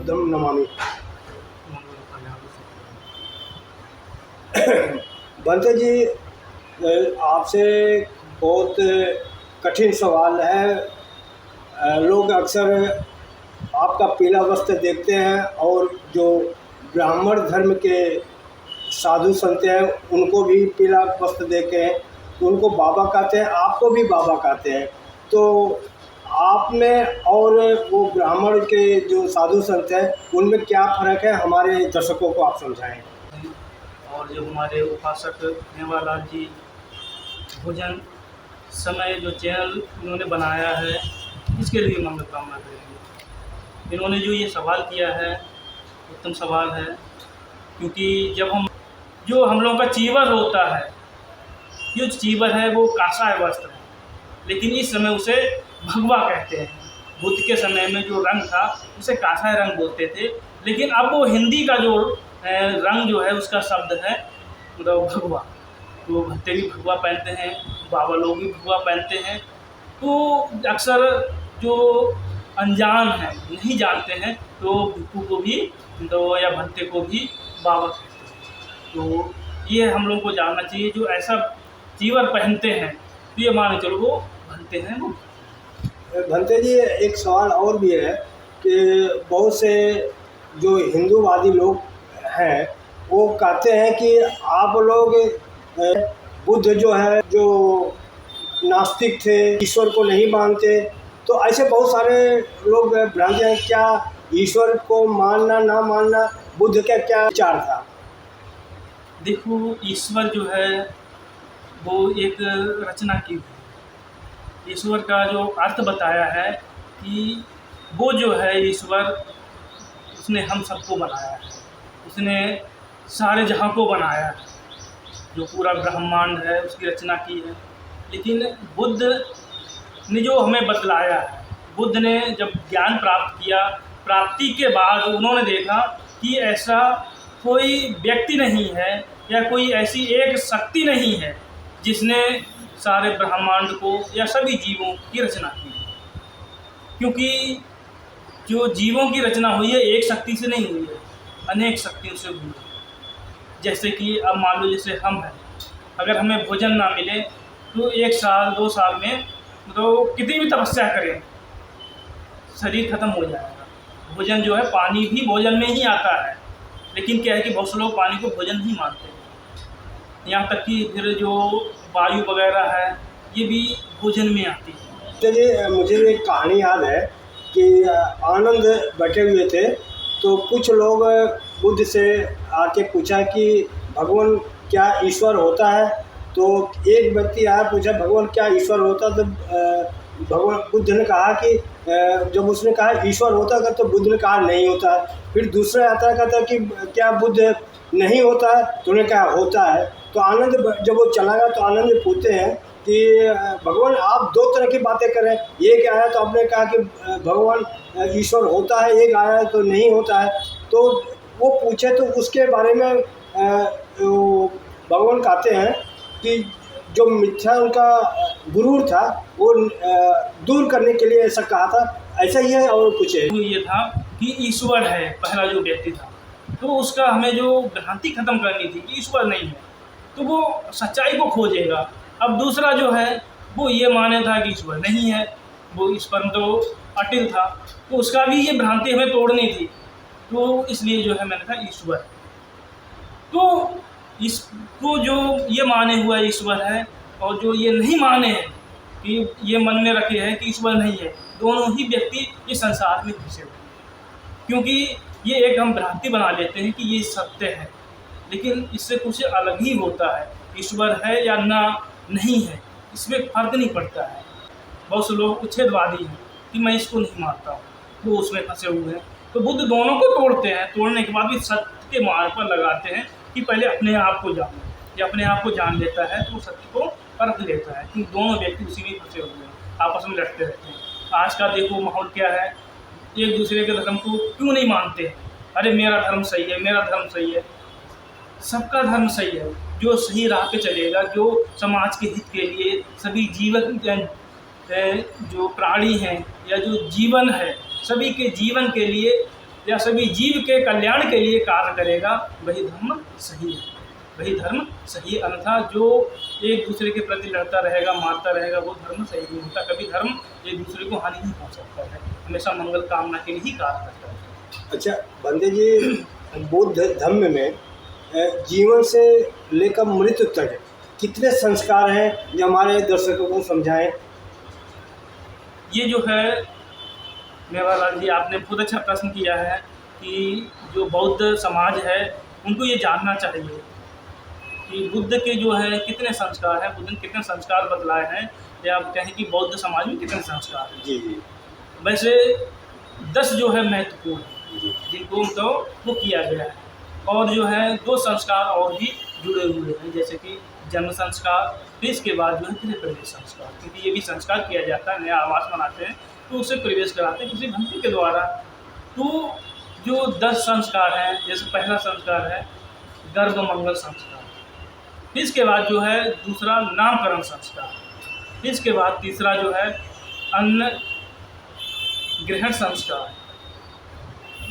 बुद्धम नमामि। बंते जी, आपसे बहुत कठिन सवाल है। लोग अक्सर आपका पीला वस्त्र देखते हैं और जो ब्राह्मण धर्म के साधु संत हैं उनको भी पीला वस्त्र देते हैं, तो उनको बाबा कहते हैं, आपको भी बाबा कहते हैं। तो आप में और वो ब्राह्मण के जो साधु संत हैं उनमें क्या फ़र्क है, हमारे दर्शकों को आप समझाएं। और जो हमारे उपासक मेवालाल जी भोजन समय जो चैनल इन्होंने बनाया है, इसके लिए मंगल कामना करेंगे। इन्होंने जो ये सवाल किया है उत्तम सवाल है, क्योंकि जब हम लोगों का चीवर होता है, जो चीवर है वो काषाय वस्त्र है, लेकिन इस समय उसे भगवा कहते हैं। बुद्ध के समय में जो रंग था उसे काषाय रंग बोलते थे, लेकिन अब वो हिंदी का जो रंग जो है उसका शब्द है मतलब भगवा। तो भक्ते भी भगवा पहनते हैं, बाबा लोग भी भगवा पहनते हैं। तो अक्सर जो अनजान हैं, नहीं जानते हैं, तो भिक्खु को भी तो या भक्ते को भी बाबा कहते हैं। तो ये हम लोग को जानना चाहिए, जो ऐसा चीवर पहनते हैं तो ये मान चलो वो भक्ते हैं। वो भंते जी, एक सवाल और भी है कि बहुत से जो हिंदूवादी लोग हैं वो कहते हैं कि आप लोग बुद्ध जो है जो नास्तिक थे, ईश्वर को नहीं मानते। तो ऐसे बहुत सारे लोग भ्रांत हैं, क्या ईश्वर को मानना ना मानना बुद्ध का क्या विचार था? देखो, ईश्वर जो है वो एक रचना की हुई। ईश्वर का जो अर्थ बताया है कि वो जो है ईश्वर, उसने हम सबको बनाया है, उसने सारे जहाँ को बनाया है, जो पूरा ब्रह्मांड है उसकी रचना की है। लेकिन बुद्ध ने जो हमें बतलाया है, बुद्ध ने जब ज्ञान प्राप्त किया, प्राप्ति के बाद उन्होंने देखा कि ऐसा कोई व्यक्ति नहीं है या कोई ऐसी एक शक्ति नहीं है जिसने सारे ब्रह्मांड को या सभी जीवों की रचना की। क्योंकि जो जीवों की रचना हुई है एक शक्ति से नहीं हुई है, अनेक शक्तियों से हुई है। जैसे कि अब मान लो जैसे हम हैं, अगर हमें भोजन ना मिले तो 1 साल 2 साल में तो कितनी भी तपस्या करें शरीर खत्म हो जाएगा। भोजन जो है, पानी भी भोजन में ही आता है, लेकिन क्या है कि बहुत से लोग पानी को भोजन नहीं मानते हैं। यहाँ तक कि फिर जो वायु वगैरह है ये भी भोजन में आती है। चलिए, मुझे एक कहानी याद है कि आनंद बैठे हुए थे, तो कुछ लोग बुद्ध से आके पूछा कि भगवान क्या ईश्वर होता है? तो एक व्यक्ति आया, पूछा भगवान क्या ईश्वर होता? तो भगवान बुद्ध ने कहा कि जब उसने कहा ईश्वर होता है तो बुद्ध ने कहा नहीं होता है। फिर दूसरा आता है, कहता कि क्या बुद्ध नहीं होता है? तो उन्होंने कहा होता है। तो आनंद जब वो चला गया तो आनंद पूछते हैं कि भगवान आप 2 तरह की बातें करें, एक आया तो आपने कहा कि भगवान ईश्वर होता है, एक आया तो नहीं होता है। तो वो पूछे तो उसके बारे में भगवान कहते हैं कि जो मिथ्या उनका गुरूर था वो दूर करने के लिए ऐसा कहा था। ऐसा ही है और कुछ है? तो ये था कि ईश्वर है, पहला जो व्यक्ति था, तो उसका हमें जो भ्रांति खत्म करनी थी कि ईश्वर नहीं है, तो वो सच्चाई को खोजेगा। अब दूसरा जो है वो ये माने था कि ईश्वर नहीं है, वो इस पर तो अटिल था, तो उसका भी ये भ्रांति हमें तोड़नी थी। तो इसलिए जो है मैंने कहा ईश्वर। तो इसको जो ये माने हुआ ईश्वर है और जो ये नहीं माने हैं कि ये मन में रखे हैं कि ईश्वर नहीं है, दोनों ही व्यक्ति इस संसार में घुसे हुए हैं। क्योंकि ये एक हम भ्रांति बना लेते हैं कि ये सत्य है, लेकिन इससे कुछ अलग ही होता है। ईश्वर है या ना नहीं है, इसमें फ़र्क नहीं पड़ता है। बहुत से लोग उच्छेदवादी हैं कि मैं इसको नहीं मानता हूँ, वो उसमें फंसे हुए हैं। तो बुद्ध दोनों को तोड़ते हैं, तोड़ने के बाद भी सत्य के मार्ग पर लगाते हैं कि पहले अपने आप को जानो। ये अपने आप को जान लेता है तो सत्य को परख लेता है, क्योंकि दोनों व्यक्ति उसी में फंसे हुए हैं, आपस में लड़ते रहते हैं। आज का देखो माहौल क्या है, एक दूसरे के धर्म को क्यों नहीं मानते हैं? अरे मेरा धर्म सही है, मेरा धर्म सही है। सबका धर्म सही है, जो सही राह पे चलेगा, जो समाज के हित के लिए, सभी जीवन जो प्राणी हैं या जो जीवन है, सभी के जीवन के लिए या सभी जीव के कल्याण के लिए कार्य करेगा, वही धर्म सही है, वही धर्म सही है। अन्यथा जो एक दूसरे के प्रति लड़ता रहेगा, मारता रहेगा, वो धर्म सही नहीं होता। कभी धर्म एक दूसरे को हानि नहीं पहुँचाता है, हमेशा मंगल कामना के लिए ही कार्य करता है। अच्छा बंदे जी, बौद्ध धर्म में जीवन से लेकर मृत्यु तक कितने संस्कार हैं जो हमारे दर्शकों को समझाएं? ये जो है मेवालाल जी, आपने बहुत अच्छा प्रश्न किया है कि जो बौद्ध समाज है उनको ये जानना चाहिए कि बुद्ध के जो है कितने संस्कार हैं, बुद्ध ने कितने संस्कार बतलाए हैं, या आप कहें कि बौद्ध समाज में कितने संस्कार हैं। जी जी। वैसे 10 जो है महत्वपूर्ण जी। जिनको तो वो किया गया है, और जो है 2 संस्कार और भी जुड़े हुए हैं, जैसे कि जन्म संस्कार, फिर इसके बाद जो है गृह प्रवेश संस्कार, क्योंकि ये भी संस्कार किया जाता है। नया आवास बनाते हैं तो उसे प्रवेश कराते हैं किसी भक्ति के द्वारा। तो जो 10 संस्कार हैं, जैसे पहला संस्कार है गर्भ मंगल संस्कार, फिर इसके बाद जो है दूसरा नामकरण संस्कार, फिर इसके बाद तीसरा जो है अन्न ग्रहण संस्कार,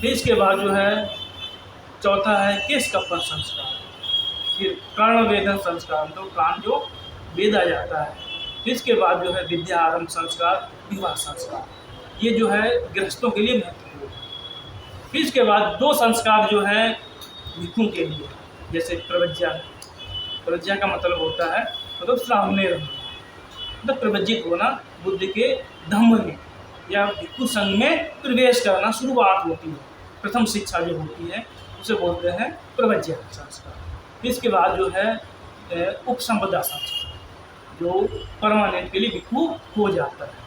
फिर इसके बाद जो है चौथा है केश कपन संस्कार, फिर कर्ण वेदन संस्कार, तो कान जो वेदा जाता है, फिर इसके बाद जो है विद्या आरंभ संस्कार, विवाह संस्कार, ये जो है गृहस्थों के लिए महत्वपूर्ण है। फिर इसके बाद 2 संस्कार जो है भिक्षुओं के लिए, जैसे प्रवज्या। प्रवज्या का मतलब होता है मतलब सामने रहना, मतलब प्रवज्जित होना, बुद्ध के धम्म में या भिक्षु संघ में प्रवेश करना शुरुआत होती है। प्रथम शिक्षा जो होती है उसे बोलते हैं प्रवज्या संस्कार। फिर इसके बाद जो है उपसंपदा संस्कार, जो परमानेंट के लिए भिक्षु हो जाता है।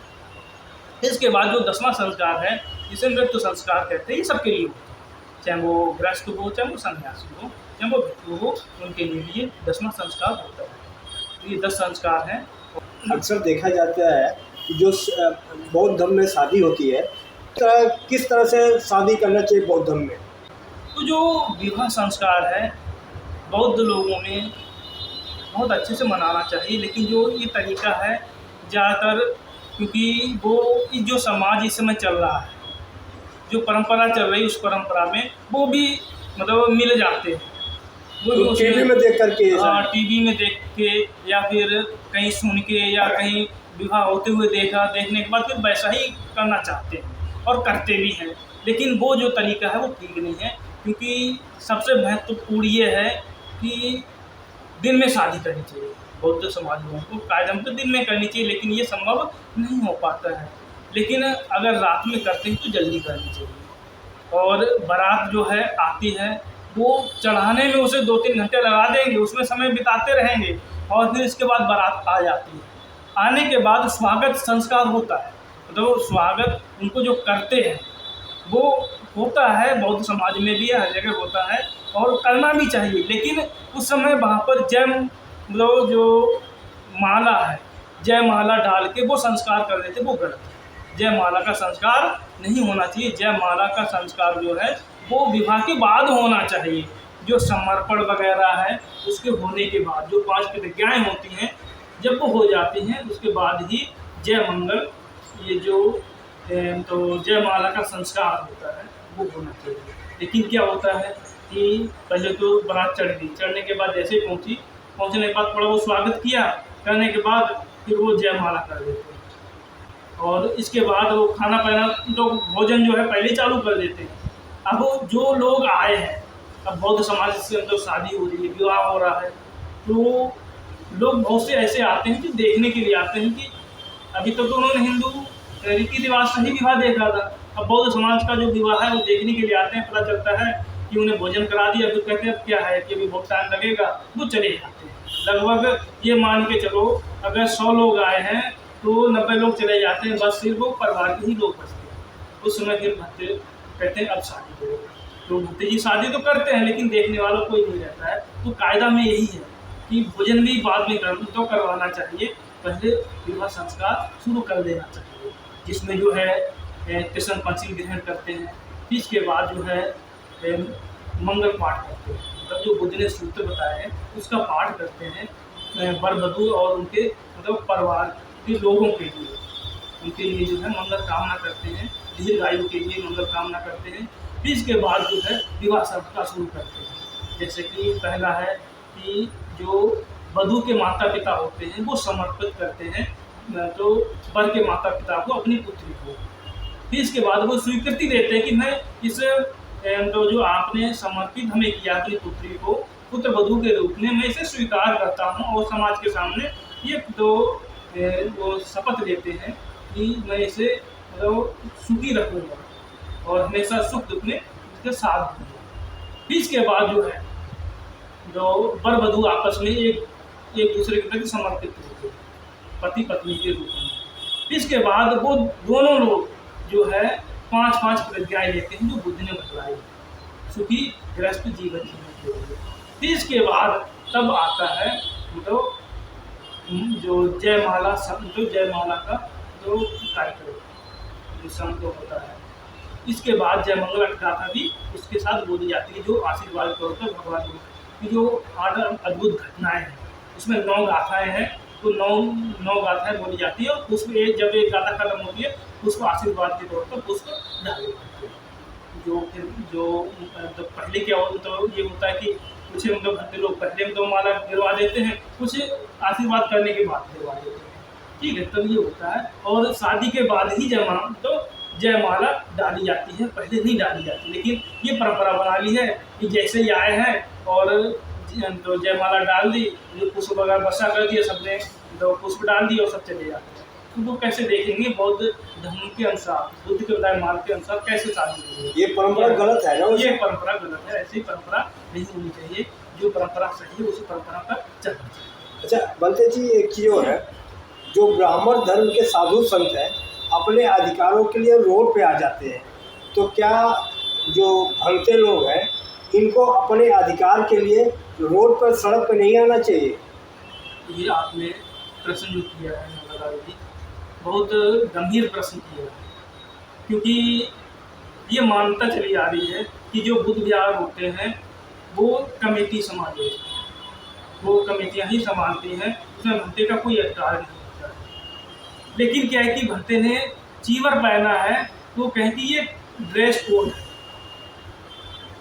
फिर इसके बाद जो 10वां संस्कार है जिसे मृत्यु संस्कार कहते हैं, ये सबके लिए होता है, चाहे वो गृहस्थ हो, चाहे वो सन्यासी हो, चाहे वो भिक्षु हो, उनके लिए भी ये 10वां संस्कार होता है। तो ये 10 संस्कार हैं। अक्सर देखा जाता है कि जो बौद्ध धर्म में शादी होती है, किस तरह से शादी करना चाहिए बौद्ध धर्म में? तो जो विवाह संस्कार है बौद्ध लोगों में बहुत अच्छे से मनाना चाहिए, लेकिन जो ये तरीका है ज़्यादातर, क्योंकि वो जो समाज इस समय चल रहा है, जो परंपरा चल रही है, उस परंपरा में वो भी मतलब मिल जाते हैं। वो तो टीवी में देख करके, हाँ, टीवी में देख के या फिर कहीं सुन के या कहीं विवाह होते हुए देखने के बाद फिर वैसा ही करना चाहते हैं और करते भी हैं। लेकिन वो जो तरीका है वो ठीक नहीं है, क्योंकि सबसे महत्वपूर्ण ये है कि दिन में शादी करनी चाहिए। बौद्ध समाज में को कायदम तो दिन में करनी चाहिए, लेकिन ये संभव नहीं हो पाता है। लेकिन अगर रात में करते हैं तो जल्दी करनी चाहिए। और बारात जो है आती है, वो चढ़ाने में उसे 2-3 घंटे लगा देंगे, उसमें समय बिताते रहेंगे, और फिर इसके बाद बारात आ जाती है। आने के बाद स्वागत संस्कार होता है, मतलब स्वागत उनको जो करते हैं वो होता है, बौद्ध समाज में भी हर जगह होता है और करना भी चाहिए। लेकिन उस समय वहाँ पर जय मतलब जो माला है, जय माला डाल के वो संस्कार कर देते, वो गलत है। जय माला का संस्कार नहीं होना चाहिए। जय माला का संस्कार जो है वो विवाह के बाद होना चाहिए। जो समर्पण वगैरह है उसके होने के बाद, जो 5 प्रतिज्ञाएँ होती हैं, जब वो हो जाती हैं उसके बाद ही जय मंगल, ये जो तो जय माला का संस्कार होता है वो होना चाहिए। लेकिन क्या होता है कि पहले तो बारात चढ़ गई, चढ़ने के बाद जैसे पहुंचने के बाद थोड़ा वो स्वागत किया, करने के बाद फिर वो जयमाला कर देते हैं, और इसके बाद वो खाना पीना तो भोजन जो है पहले चालू कर देते हैं। अब जो लोग आए हैं, अब बौद्ध समाज से तो शादी हो रही है, विवाह हो रहा है, तो लोग बहुत से ऐसे आते हैं कि देखने के लिए आते हैं कि अभी तक तो उन्होंने हिंदू रीति रिवाज से ही विवाह देखा था, अब बौद्ध समाज का जो विवाह है वो देखने के लिए आते हैं। पता चलता है कि उन्हें भोजन करा दिया, फिर कहते हैं अब क्या है कि अभी बहुत टाइम लगेगा, वो चले जाते हैं। लगभग ये मान के चलो अगर 100 लोग आए हैं तो 90 लोग चले जाते हैं, बस सिर्फ वो परिवार के ही लोग बचते हैं। उस समय फिर भत्ते कहते हैं अब शादी करो, तो भत्ते जी शादी तो करते हैं लेकिन देखने वालों कोई नहीं रहता है। तो कायदा में यही है कि भोजन भी बाद में तो करवाना चाहिए, पहले विवाह संस्कार शुरू कर देना चाहिए, जिसमें जो है कृष्ण पंचमी ग्रहण करते हैं, फिर इसके बाद जो है मंगल पाठ करते हैं, मतलब जो बुद्ध ने सूत्र बताए हैं उसका पाठ करते हैं वर वधू और उनके मतलब परिवार के लोगों के लिए, उनके लिए जो है मंगल कामना करते हैं, दीर्घायु के लिए मंगल कामना करते हैं। फिर इसके बाद जो है विवाह संस्कार शुरू करते हैं। जैसे कि पहला है कि जो वधू के माता पिता होते हैं वो समर्पित करते हैं तो वर के माता पिता को अपनी पुत्री को। फिर इसके बाद वो स्वीकृति देते हैं कि मैं इस तो जो आपने समर्पित हमें किया अपनी पुत्री को पुत्र वधू के रूप में, मैं इसे स्वीकार करता हूँ और समाज के सामने ये तो वो शपथ लेते हैं कि मैं इसे मतलब सुखी रखूँगा और हमेशा सुख दुख में इसके साथ दूँगा। फिर इसके बाद जो है जो वर वधू आपस में एक दूसरे के प्रति समर्पित होते हैं पति पत्नी के रूप में। फिर इसके बाद वो दोनों लोग जो है 5-5 प्रतिज्ञाएं लेते हैं जो बुद्ध ने बतलाई सुखी गृहस्थ जीवन जीने के लिए। फिर इसके बाद तब आता है मतलब जो जयमाला का जो कार्यक्रम जो संत होता है। इसके बाद जयमंगला गाथा भी उसके साथ बोली जाती है जो आशीर्वाद के तौर पर भगवान की जो 8 अद्भुत घटनाएं हैं उसमें 9 गाथाएं हैं तो 9 गाथाएं बोली जाती है और पुष्प जब एक गाथा खत्म होती है उसको आशीर्वाद के तौर पर पुष्प डाले जाते हैं। जो पहले क्या होता तो ये होता है कि कुछ मतलब भक्ति लोग पहले में तो माला गिरवा देते हैं, कुछ आशीर्वाद करने के बाद गिरवा देते हैं, ठीक है। तब ये होता है और शादी के बाद ही जयमाला डाली जाती है, पहले नहीं डाली जाती। लेकिन ये परंपरा बना ली है कि जैसे ही आए हैं और तो जयमाला डाल दी, जो पुष्प वगैरह वर्षा कर दिया सबने, तो पुष्प डाल दिए और सब चले जाते हैं। तो वो कैसे देखेंगे बौद्ध धर्म के अनुसार, बुद्ध के बताए मार्ग के अनुसार कैसे शादी होगी। ये परंपरा गलत है ना? ये परंपरा गलत है, ऐसी परंपरा नहीं होनी चाहिए। जो परंपरा सही है उसी परंपरा पर चलना चाहिए। अच्छा बंते जी, एक चीज़ और है, जो ब्राह्मण धर्म के साधु संत हैं अपने अधिकारों के लिए रोड पे आ जाते हैं, तो क्या जो भंगते लोग हैं इनको अपने अधिकार के लिए रोड पर सड़क पर नहीं आना चाहिए? ये आपने प्रश्न जो किया है नंदा जी, बहुत गंभीर प्रश्न किया है, क्योंकि ये मान्यता चली आ रही है कि जो बुद्ध विहार होते हैं वो कमेटी संभाले, वो कमेटियाँ ही संभालती हैं, उसमें भंते का कोई अधिकार नहीं होता है। लेकिन क्या है कि भंते ने चीवर पहना है तो कहें कि ये ड्रेस कोड है,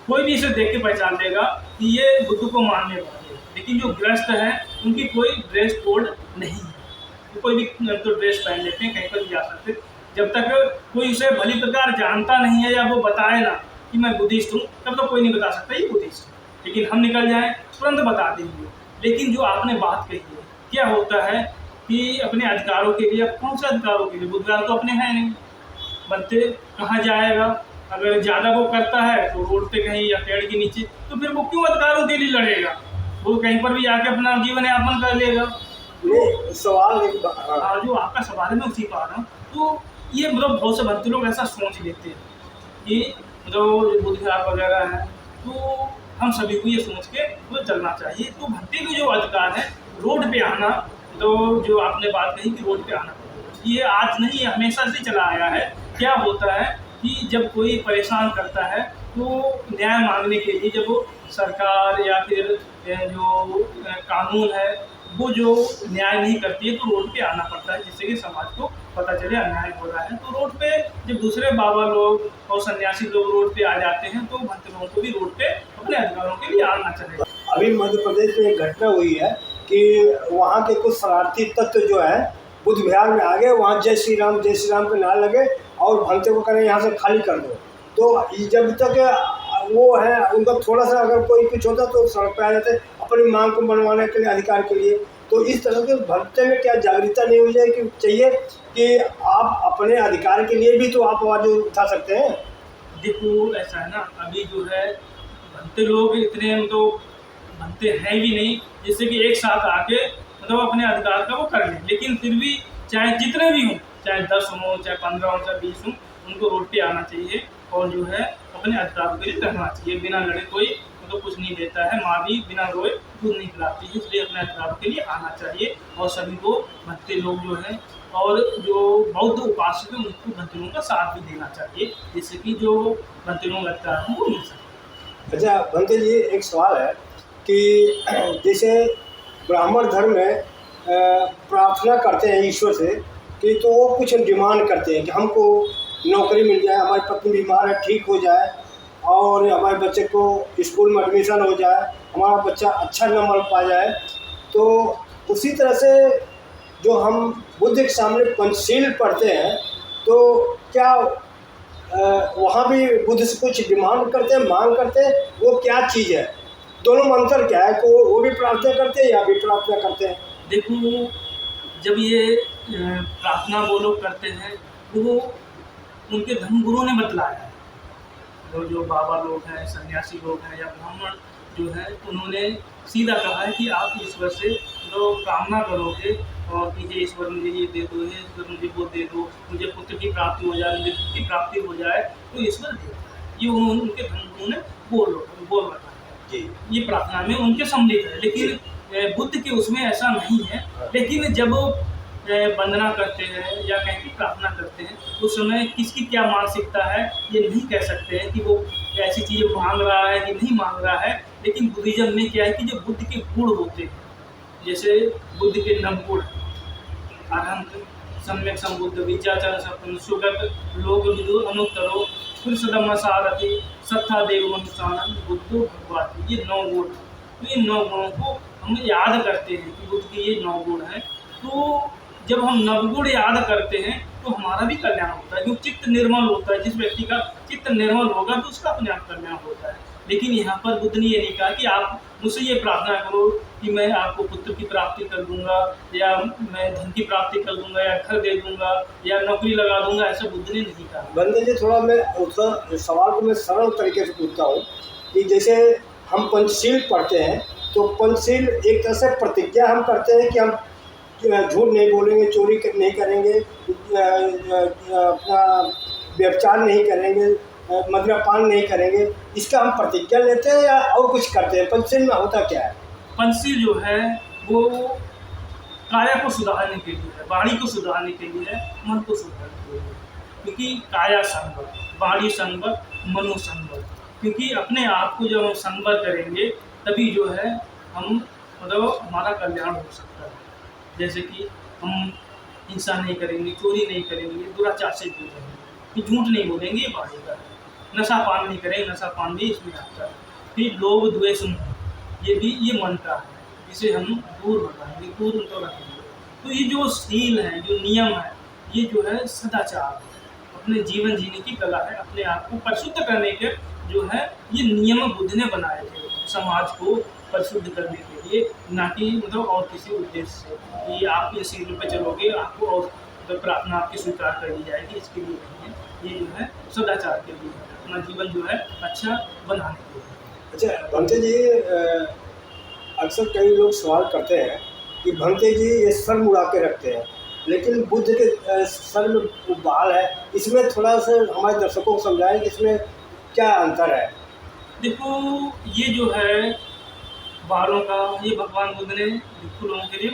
कोई भी इसे देख के पहचान लेगा कि ये बुद्ध को मानने वाले हैं। लेकिन जो गृहस्थ हैं उनकी कोई ड्रेस कोड नहीं है, तो कोई भी तो ड्रेस पहन लेते हैं, कहीं पर भी जा सकते। जब तक कोई उसे भली प्रकार जानता नहीं है या वो बताए ना कि मैं बुद्धिस्ट हूँ, तब तक कोई नहीं बता सकता ये बुद्धिस्ट है। लेकिन हम निकल जाएं तुरंत बता देंगे। लेकिन जो आपने बात कही है, क्या होता है कि अपने अधिकारों के लिए, कौन से अधिकारों के लिए, बुद्धविहार तो अपने हैं नहीं, बनते कहाँ जाएगा। अगर ज़्यादा वो करता है तो रोड पे कहीं या पेड़ के नीचे, तो फिर वो क्यों अधिकारों के लिए लड़ेगा, वो कहीं पर भी आके अपना जीवन यापन कर लेगा। तो सवाल जो आपका सवाल है मैं उसी पा रहा हूँ। तो ये मतलब बहुत से भक्ति लोग ऐसा सोच लेते हैं कि मतलब बुद्धविहार वगैरह है, तो हम सभी को ये सोच के वो चलना चाहिए। तो भक्ति के जो अधिकार है रोड पे आना, तो जो आपने बात कही कि रोड पे आना, ये आज नहीं हमेशा से चला आया है। क्या होता है कि जब कोई परेशान करता है तो न्याय मांगने के लिए जब वो सरकार या फिर जो कानून है वो जो न्याय नहीं करती है तो रोड पे आना पड़ता है, जिससे कि समाज को पता चले अन्याय हो रहा है। तो रोड पे जब दूसरे बाबा लोग और सन्यासी लोग रोड पे आ जाते हैं तो भक्त लोगों को भी रोड पे अपने अधिकारों के लिए आना चाहिए। अभी मध्य प्रदेश में एक घटना हुई है कि वहाँ के कुछ शरारती तत्व जो है बुद्ध विहार में आ गए, वहाँ जय श्री राम के नारे लगे और भक्तों को करें यहाँ से खाली कर दो। तो जब तक वो है उनका थोड़ा सा अगर कोई कुछ होता तो सड़क पर आ जाते अपनी मांग को मनवाने के लिए, अधिकार के लिए। तो इस तरह के भक्तों में क्या जागरूकता नहीं हो जाए कि चाहिए कि आप अपने अधिकार के लिए भी तो आप आवाज़ उठा सकते हैं? देखो ऐसा है ना, अभी जो है भक्ति लोग इतने तो भक्ति हैं भी नहीं जिससे कि एक साथ आके मतलब अपने अधिकार का वो कर लें। लेकिन फिर भी चाहे जितने भी हों, चाहे 10 हों, चाहे 15 हों, चाहे 20 हों, उनको रोड पे आना चाहिए और जो है अपने अधिकार के लिए करना चाहिए। बिना लड़े कोई तो कुछ नहीं देता है, माँ भी बिना रोए दूध नहीं खिलाती है, इसलिए अपने अधिकार के लिए आना चाहिए। और सभी को भक्ति लोग जो हैं और जो बौद्ध उपासक हैं उनको भक्तियों का साथ भी देना चाहिए, जिससे कि जो भक्तियों का अधिकार है वो मिल सके। अच्छा भंते जी, एक सवाल है कि जैसे ब्राह्मण धर्म में प्रार्थना करते हैं ईश्वर से कि तो वो कुछ डिमांड करते हैं कि हमको नौकरी मिल जाए, हमारी पत्नी बीमार है ठीक हो जाए, और हमारे बच्चे को स्कूल में एडमिशन हो जाए, हमारा बच्चा अच्छा नंबर पा जाए। तो उसी तरह से जो हम बुद्ध के सामने पंचशील पढ़ते हैं, तो क्या वहाँ भी बुद्ध से कुछ डिमांड करते हैं, मांग करते हैं? वो क्या चीज़ है, दोनों में अंतर क्या है? कि वो भी प्रार्थना करते हैं या भी प्रार्थना करते हैं? देखो, जब ये प्रार्थना वो लोग करते हैं, वो उनके धर्मगुरु ने बतलाया है। जो बाबा लोग हैं, सन्यासी लोग हैं या ब्राह्मण जो हैं, उन्होंने सीधा कहा है कि आप ईश्वर से जो कामना करोगे और कि हे ईश्वर मुझे ये दे दो, हे ईश्वर मुझे वो दे दो, मुझे पुत्र की प्राप्ति हो जाए, मुझे धन की प्राप्ति हो जाए, तो ईश्वर देता है। ये उनके धर्मगुरु ने बोल रखा है। जी। ये प्रार्थना में उनके सम्मिलित है, लेकिन बुद्ध के उसमें ऐसा नहीं है। लेकिन जब वंदना करते हैं या कहीं की प्रार्थना करते हैं, उस समय किसकी क्या मानसिकता है ये नहीं कह सकते हैं कि वो ऐसी चीज़ें मांग रहा है कि नहीं मांग रहा है। लेकिन बुद्धिज़्म में क्या है कि जो बुद्ध के गुण होते हैं, जैसे बुद्ध के नवगुण, अरहंत, सम्यक संबुद्ध, विद्याचरण संपन्न, सुगत, लोक विदु, अनुत्तरो, पुरुषोत्तम सारथि, सत्ता देव मनुष्यानंद, बुद्धो भगवती। ये 9 गुण। तो ये 9 गुणों को हम याद करते हैं कि बुद्ध के ये 9 गुण हैं। तो जब हम नवगुण याद करते हैं तो हमारा भी कल्याण होता है, क्योंकि चित्त निर्मल होता है। जिस व्यक्ति का चित्त निर्मल होगा तो उसका अपने आप कल्याण होता है। लेकिन यहाँ पर बुद्ध ने ये नहीं कहा कि आप मुझसे ये प्रार्थना करो कि मैं आपको पुत्र की प्राप्ति कर दूंगा, या मैं धन की प्राप्ति कर दूंगा, या घर दे दूंगा, या नौकरी लगा दूंगा। ऐसा बुद्ध ने नहीं कहा। बंदे जी, थोड़ा मैं उत्तर सवाल को मैं सरल तरीके से पूछता हूँ कि जैसे हम पंचशील पढ़ते हैं, तो पंचशील एक तरह से प्रतिज्ञा हम करते हैं कि हम झूठ नहीं बोलेंगे, चोरी नहीं करेंगे, अपना व्यभिचार नहीं करेंगे, मद्यपान नहीं करेंगे। इसका हम प्रतिज्ञा लेते हैं या और कुछ करते हैं? पंचशील में होता क्या है? पंचशील जो है वो काया को सुधारने के लिए है, वाणी को सुधारने के लिए है, मन को सुधारने के लिए है। क्योंकि काया संवर, वाणी संवर, मनो संवर। क्योंकि अपने आप को जब हम संवर करेंगे तभी जो है हम मतलब हमारा कल्याण हो सकता है। जैसे कि हम हिंसा नहीं करेंगे, चोरी नहीं करेंगे, दुराचार से दूर रहेंगे, कि झूठ नहीं बोलेंगे, ये वाणी का है। नशा पान नहीं करेंगे, नशा पान भी इसमें आता है। फिर लोभ द्वेष ये भी ये मन का है, इसे हम दूर भगाएंगे, दूर उनको रखेंगे। तो ये जो शील है, जो नियम है, ये जो है सदाचार है, अपने जीवन जीने की कला है। अपने आप को परिशुद्ध करने के जो है ये नियम बुद्ध ने बनाए थे समाज को परिशुद्ध करने के लिए, ना कि मतलब और किसी उद्देश्य से कि आप ये शील पे चलोगे आपको और मतलब प्रार्थना आपकी स्वीकार कर दी जाएगी, इसके लिए नहीं है। ये जो है सदाचार के लिए है, अपना जीवन जो है अच्छा बनाने के लिए। अच्छा भंते जी, अक्सर कई लोग सवाल करते हैं कि भंते जी ये सर मुड़ा के रखते हैं, लेकिन बुद्ध के सर में वो बाल है, इसमें थोड़ा सा हमारे दर्शकों को समझाएं कि इसमें क्या अंतर है? देखो, ये जो है बालों का, ये भगवान बुद्ध ने भिक्षु लोगों के लिए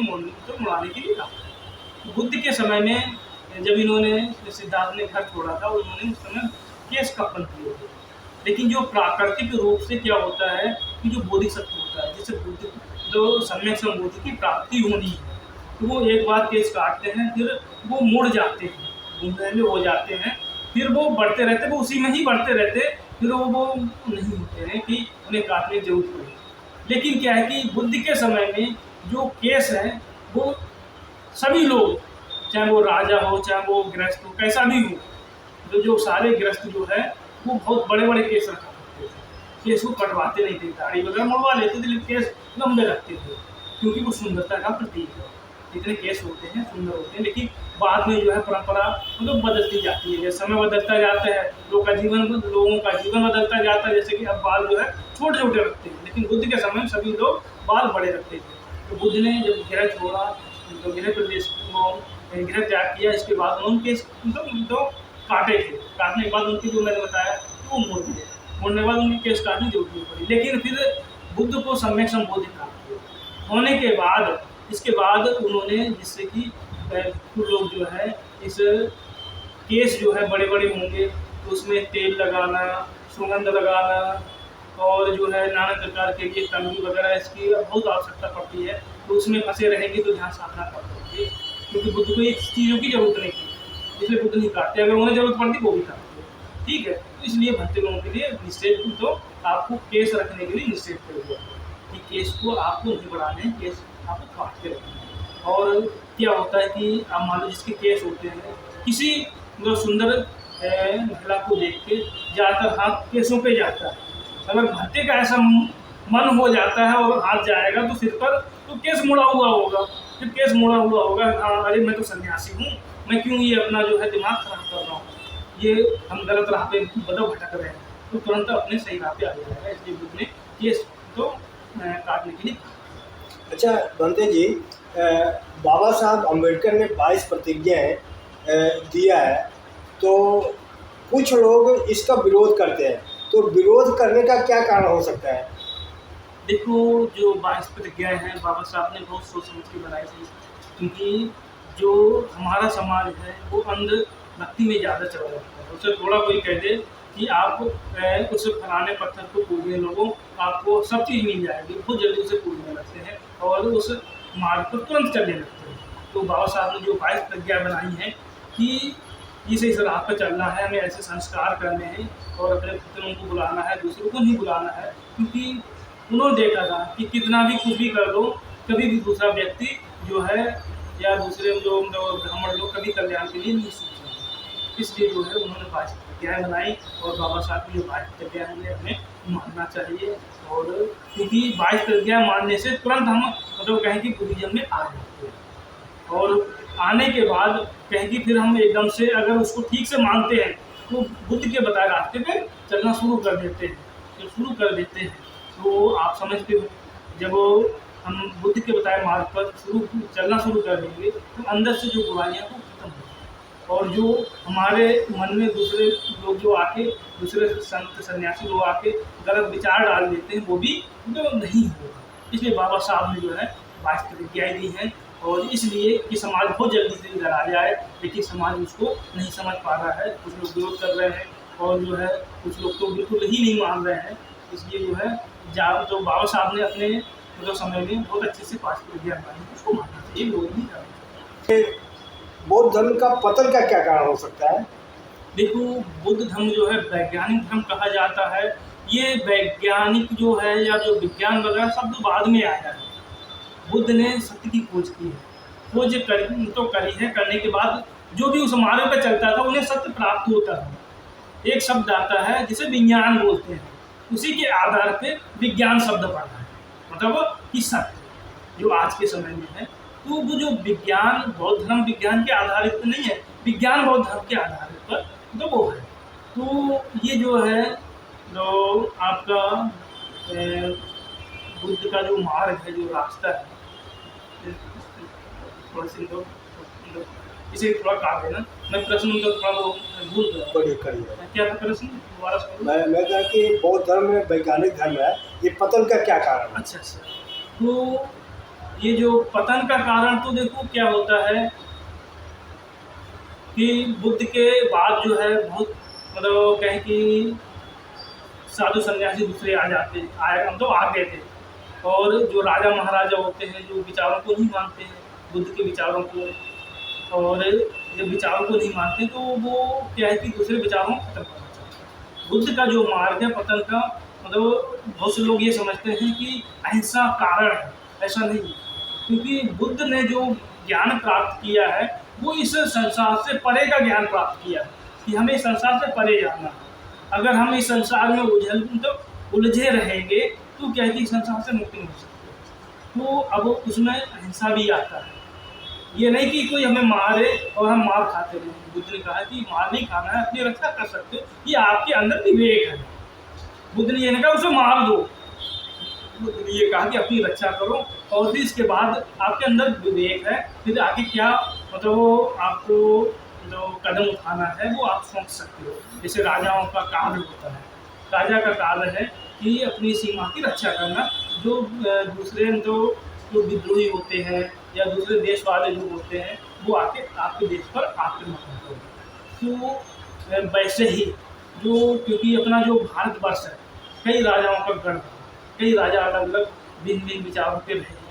मुड़ाने के लिए कहा। बुद्ध के समय में जब इन्होंने सिद्धार्थ ने घर छोड़ा था, उन्होंने उस समय केश कपन किए थे। लेकिन जो प्राकृतिक रूप से क्या होता है कि जो बोधिसत्व होता है, जैसे बुद्ध जो सम्यक संबोधि की प्राप्ति होनी है, तो वो एक बार केश काटते हैं, फिर वो मुड़ जाते हैं, घुंघराले हो जाते हैं, फिर वो बढ़ते रहते, वो उसी में ही बढ़ते रहते, फिर वो नहीं होते हैं कि उन्हें काटने की जरूरत पड़े। लेकिन क्या है कि बुद्ध के समय में जो केस है वो सभी लोग, चाहे वो राजा हो, चाहे वो गृहस्थ हो, कैसा भी हो, जो सारे गृहस्थ जो है वो बहुत बड़े बड़े केस रखा करते थे। केस को कटवाते नहीं थे, दाढ़ी वगैरह मुड़वा लेते थे, लेकिन केस लंबे रखते थे, क्योंकि वो सुंदरता का प्रतीक है। इतने केस होते हैं, सुंदर होते हैं। लेकिन बाद में जो है परंपरा मतलब बदलती जाती है, जैसे समय बदलता जाता है, लोगों का जीवन बदलता जाता है। जैसे कि अब बाल जो है छोटे छोटे रखते हैं, लेकिन बुद्ध के समय में सभी लोग बाल बड़े रखते थे। तो बुद्ध ने जब गृह छोड़ा, तो गृह प्रदेश गृह त्याग किया, इसके बाद उनके मतलब तो काटे थे। काटने के बाद उनकी जो मैंने बताया वो मुड़ गए, मुड़ने के बाद उनकी केस काटने की जरूरत पड़ी। लेकिन फिर बुद्ध को सम्यक संबोधित होने के बाद, इसके बाद उन्होंने, जिससे कि कुछ लोग जो है इस केस जो है बड़े बड़े होंगे तो उसमें तेल लगाना, सुगंध लगाना, और जो है नाना प्रकार के लिए कंघी वगैरह इसकी बहुत आवश्यकता पड़ती है। तो उसमें फंसे रहेंगे तो ध्यान साधना पड़ती है, क्योंकि बुद्ध को ये चीज़ों की जरूरत नहीं थी, इसलिए बुद्ध नहीं काटते। अगर उन्हें जरूरत पड़ती वो भी काटते। ठीक है, तो इसलिए भटके लोगों के लिए निषेध तो आपको केस रखने के लिए निषेध कर दिया कि केस को आपको नहीं बढ़ाने हैं, केस आपको काट के रखना है। और क्या होता है कि आप मान लो जिसके केस होते हैं, किसी मतलब सुंदर महिला को देख के ज़्यादातर हाथ केसों पे जाता है। अगर भत्ते का ऐसा मन हो जाता है और हाथ जाएगा तो सिर पर, तो केस मुड़ा हुआ होगा। फिर केस मुड़ा हुआ होगा, हाँ अरे मैं तो सन्यासी हूँ, मैं क्यों ये अपना जो है दिमाग खराब कर रहा हूँ, ये हम गलत राह पे बदल भटक रहे हैं, तो तुरंत अपने सही राह पे आ जाएगा। इसलिए बुद्ध ने केस तो काटने के लिए कहा। अच्छा बंते जी, बाबा साहब अम्बेडकर ने 22 प्रतिज्ञाएं दिया है, तो कुछ लोग इसका विरोध करते हैं, तो विरोध करने का क्या कारण हो सकता है? देखो, जो 22 प्रतिज्ञाएं हैं बाबा साहब ने बहुत सोच समझ के बनाई थी, क्योंकि जो हमारा समाज है वो अंधभक्ति में ज़्यादा चला जाता है। उसे थोड़ा कोई कह दे कि आप उस फलाने पत्थर को पूजने लोगों, आपको सब चीज़ मिल जाएगी, बहुत जल्दी उसे पूजने लगते हैं और उस मार्ग पर तुरंत चलने लगते हैं। तो बाबा साहब ने जो 22 प्रतिज्ञा बनाई हैं कि इस राह पर चलना है, हमें ऐसे संस्कार करने हैं और अपने पुत्रों को बुलाना है, दूसरों को नहीं बुलाना है, क्योंकि उन्होंने देखा था कि कितना भी कुछ भी कर लो, कभी भी दूसरा व्यक्ति जो है या दूसरे जो ब्राह्मण लोग कभी कल्याण के लिए नहीं सोचते। इसलिए जो है उन्होंने 22 प्रतिज्ञाएं बनाई और बाबा साहब की जो 22 प्रतिज्ञाएं हैं हमें मानना चाहिए। और क्योंकि 22 प्रतिज्ञाएं मानने से तुरंत हम मतलब कहें कि बुद्धिज्म में आ जाते हैं, और आने के बाद कहें कि फिर हम एकदम से अगर उसको ठीक से मानते हैं तो बुद्ध के बताए रास्ते पे चलना शुरू कर देते हैं। जब शुरू कर देते हैं तो आप समझते हो, जब हम बुद्ध के बताए मार्ग पर चलना शुरू कर देंगे तो अंदर से जो बुराइयाँ वो खत्म हो जाएंगी, और जो हमारे मन में दूसरे लोग जो आके, दूसरे संत सन्यासी लोग आके गलत विचार डाल देते हैं वो भी तो नहीं होगा। इसलिए बाबा साहब ने जो है 22 प्रतिज्ञाएं दी हैं, और इसलिए कि समाज बहुत जल्दी से इधर आ जाए, लेकिन समाज उसको नहीं समझ पा रहा है। कुछ लोग विरोध कर रहे हैं और जो है कुछ लोग तो बिल्कुल ही नहीं मान रहे हैं। इसलिए जो है तो बाबा साहब ने अपने मतलब समय में बहुत अच्छे से 5 प्रतिज्ञा बनाई, उसको मानना चाहिए, विरोध नहीं करना चाहिए। बौद्ध धर्म का पतन का क्या कारण हो सकता है? देखो, बुद्ध धर्म जो है वैज्ञानिक धर्म कहा जाता है। ये वैज्ञानिक जो है या जो विज्ञान वगैरह सब तो बाद में आया है। बुद्ध ने सत्य की खोज की है, खोज करी है, करने के बाद जो भी उस मार्ग पर चलता था उन्हें सत्य प्राप्त होता है। एक शब्द आता है जिसे विज्ञान बोलते हैं, उसी के आधार पे विज्ञान शब्द पड़ा है, मतलब कि सत्य जो आज के समय में है। तो वो जो विज्ञान बौद्ध धर्म विज्ञान के आधारित नहीं है, विज्ञान बौद्ध धर्म के आधारित पर तो वो है। तो ये जो है जो आपका बुद्ध का जो मार्ग है, जो रास्ता है, थोड़ा सी इसे थोड़ा काट देना। मैं प्रश्न तो थोड़ा वो भूल गया, क्या था प्रश्न दोबारा सुनो। मैं कहा कि बौद्ध धर्म में वैज्ञानिक धर्म है, ये पतन का क्या कारण है? अच्छा, तो ये जो पतन का कारण तो देखो क्या होता है कि बुद्ध के बाद जो है बहुत मतलब कहें कि साधु सन्यासी दूसरे आ जाते आए, हम तो आ गए थे, और जो राजा महाराजा होते हैं जो विचारों को नहीं मानते हैं, बुद्ध के विचारों को, और जब विचारों को नहीं मानते तो वो क्या है कि दूसरे विचारों को खत्म करना चाहते हैं। बुद्ध का जो मार्ग है पतन का, मतलब बहुत से लोग ये समझते हैं कि अहिंसा कारण है, ऐसा नहीं है। क्योंकि बुद्ध ने जो ज्ञान प्राप्त किया है वो इस संसार से परे का ज्ञान प्राप्त किया है, कि हमें इस संसार से परे जाना है। अगर हम इस संसार में उलझे रहेंगे तो क्या है कि संसार से मुक्ति नहीं हो सकती। तो अब उसमें अहिंसा भी आता है, ये नहीं कि कोई हमें मारे और हम मार खाते रहें। बुद्ध ने कहा कि मार नहीं खाना है, अपनी रक्षा कर सकते हो, ये आपके अंदर विवेक है। बुद्ध ने ये नहीं कहा उसे मार दो, बुद्ध ने ये कहा कि अपनी रक्षा करो, और फिर इसके बाद आपके अंदर विवेक है, फिर आगे क्या मतलब आपको जो कदम उठाना है वो आप सोच सकते हो। जैसे राजाओं का कार्य होता है, राजा का कार्य है कि अपनी सीमा की रक्षा करना, जो दूसरे जो विद्रोही होते हैं या दूसरे देश वाले जो होते हैं वो आके आपके देश पर आक्रमण करते हैं। तो वैसे ही जो क्योंकि अपना जो भारतवर्ष है कई राजाओं का गढ़, कई राजा अलग अलग भिन्न भिन्न विचारों के रहे हैं।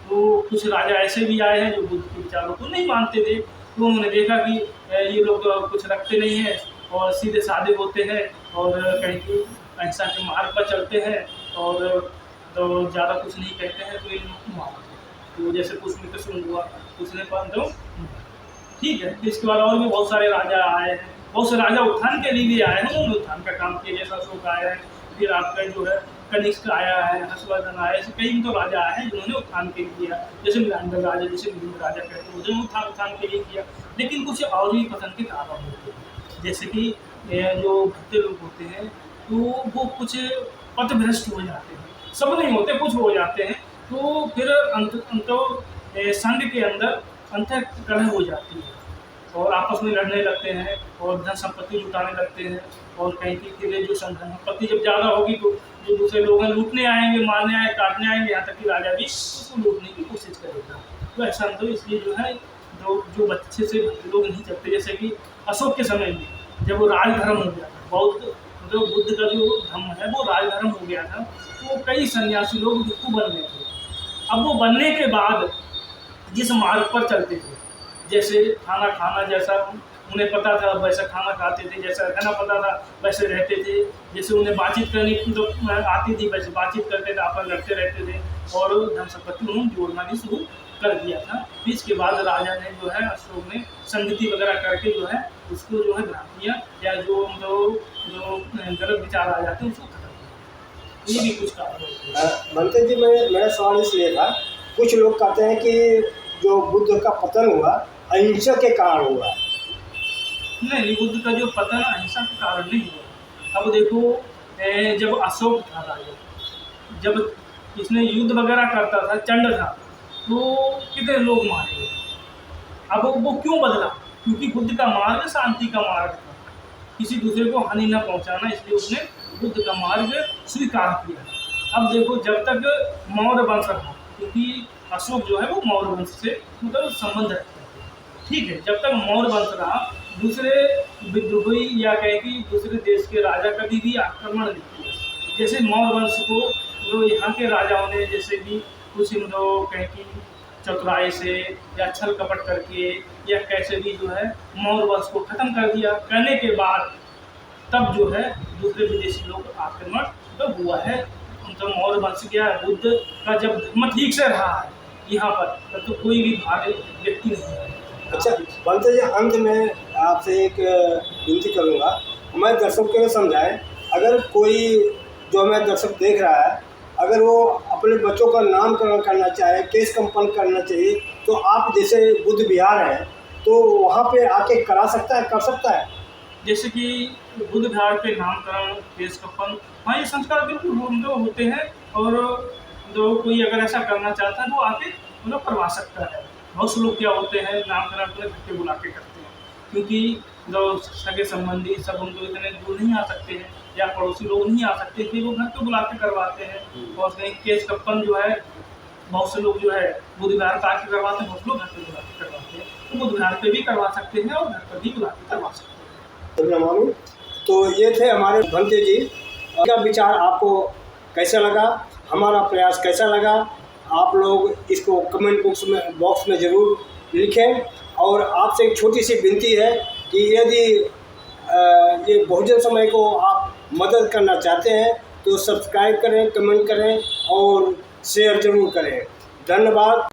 तो कुछ राजा ऐसे भी आए हैं जो बुद्ध के विचारों को नहीं मानते थे, तो उन्होंने देखा कि ये लोग कुछ रखते नहीं हैं और सीधे साधे होते हैं और कहीं की अहिंसा के मार्ग पर चलते हैं और तो ज़्यादा कुछ नहीं कहते हैं तो इन तो जैसे पुष्प शुरू हुआ उसने पर तो ठीक है। फिर इसके बाद और भी बहुत सारे राजा आए हैं, बहुत से राजा उत्थान के लिए भी आए हैं, उन्होंने उत्थान का काम किया, जैसा अशोक आया है, फिर आपका जो है कनिष्क आया है, हर्षवर्धन आया, ऐसे कई तो राजा आए हैं जिन्होंने उत्थान के लिए किया, जैसे मिलांडर राजा, जैसे मिलिंद राजा कहते हैं उन्होंने उत्थान के लिए किया। लेकिन कुछ और भी पसंद के कारण होते हैं, जैसे कि जो भक्ति लोग होते हैं तो वो कुछ पथभ्रष्ट हो जाते हैं, सब नहीं होते, कुछ हो जाते हैं, तो फिर संघ के अंदर अंत कलह हो जाती है और आपस में लड़ने लगते हैं और धन संपत्ति लुटाने लगते हैं और कहीं की फिर जो संपत्ति जब ज़्यादा होगी तो जो दूसरे लोग हैं लूटने आएंगे, मारने आएंगे, काटने आएंगे, यहाँ तक कि राजा भी उसको लूटने की कोशिश करेगा। तो ऐसा तो इसलिए जो है जो अच्छे से लोग नहीं चलते, जैसे कि अशोक के समय में जब वो राजधर्म हो गया था, बौद्ध जो बुद्ध का जो धर्म है वो राजधर्म हो गया था, तो कई सन्यासी लोग भिक्षु बन गए थे। अब वो बनने के बाद जिस मार्ग पर चलते थे, जैसे खाना खाना जैसा उन्हें पता था वैसा खाना खाते थे, जैसा रहना पता था वैसे रहते थे, जैसे उन्हें बातचीत करने की तो आती थी वैसे बातचीत करते थे, आपस लड़ते रहते थे और धन संपत्ति उन्होंने जोड़ना भी शुरू कर दिया था। इसके बाद राजा ने जो है अशोक ने संगति वगैरह करके जो है उसको जो है भ्रांतियाँ या जो गलत विचार आ जाते हैं उसको खत्म किया। ये भी कुछ कारण होते हैं। बनते जी, मेरा सवाल इसलिए था, कुछ लोग कहते हैं कि जो बुद्ध का पतन हुआ अहिंसा के कारण हुआ। नहीं, बुद्ध का जो पतन अहिंसा के कारण नहीं हुआ। अब देखो जब अशोक था राजा, जब इसने युद्ध वगैरह करता था, चंड था, तो कितने लोग मारे गए। अब वो क्यों बदला? क्योंकि बुद्ध का मार्ग शांति का मार्ग था, किसी दूसरे को हानि न पहुंचाना, इसलिए उसने बुद्ध का मार्ग स्वीकार किया। अब देखो जब तक मौर्य वंश रहा, क्योंकि अशोक जो है वो मौर्य वंश से मतलब संबंध रखता है, ठीक है, जब तक मौर्य वंश रहा दूसरे विद्रोही या कहें कि दूसरे देश के राजा कभी भी आक्रमण नहीं किया। जैसे मौर्य वंश को जो यहाँ के राजाओं ने जैसे भी कुछ कहें कि चतुराई से या छल कपट करके या कैसे भी जो है मौर्य वंश को खत्म कर दिया। करने के बाद तब जो है दूसरे विदेशी लोग आक्रमण तो हुआ है, उनका मौर्य वंश गया। बुद्ध का जब धर्म ठीक से रहा है यहाँ पर तब तो कोई भी भारी व्यक्ति नहीं है। अच्छा बनते जी, अंत में आपसे एक विनती करूँगा, हमारे दर्शक को समझाएं, अगर कोई जो हमें दर्शक देख रहा है अगर वो अपने बच्चों का नामकरण करना चाहे, केस कंपन करना चाहिए, तो आप जैसे बुद्ध विहार है तो वहाँ पे आके करा सकता है, कर सकता है? जैसे कि बुद्ध विहार पे नामकरण, केस कंपन, हाँ ये संस्कार बिल्कुल होते हैं और जो कोई अगर ऐसा करना चाहता है तो आके मतलब करवा सकता है। बहुत से लोग क्या होते हैं नामकरण अपने घर पे बुला के करते हैं, क्योंकि जो सगे संबंधी सब उनको इतने दूर नहीं आ सकते हैं या पड़ोसी लोग नहीं आ सकते, इसलिए वो घर पे बुला के करवाते हैं। और कहीं केस कंपन जो है बहुत से लोग जो है बुद्ध विहार पर आके करवाते हैं, बहुत लोग घर पे बुला के करवाते हैं, तो बुद्ध विहार पे भी करवा सकते हैं और घर पर भी बुला के करवा सकते हैं। तो ये थे हमारे भंते जी, उनका विचार आपको कैसा लगा, हमारा प्रयास कैसा लगा, आप लोग इसको कमेंट बॉक्स में ज़रूर लिखें। और आपसे एक छोटी सी विनती है कि यदि ये बहुजन समय को आप मदद करना चाहते हैं तो सब्सक्राइब करें, कमेंट करें और शेयर ज़रूर करें। धन्यवाद।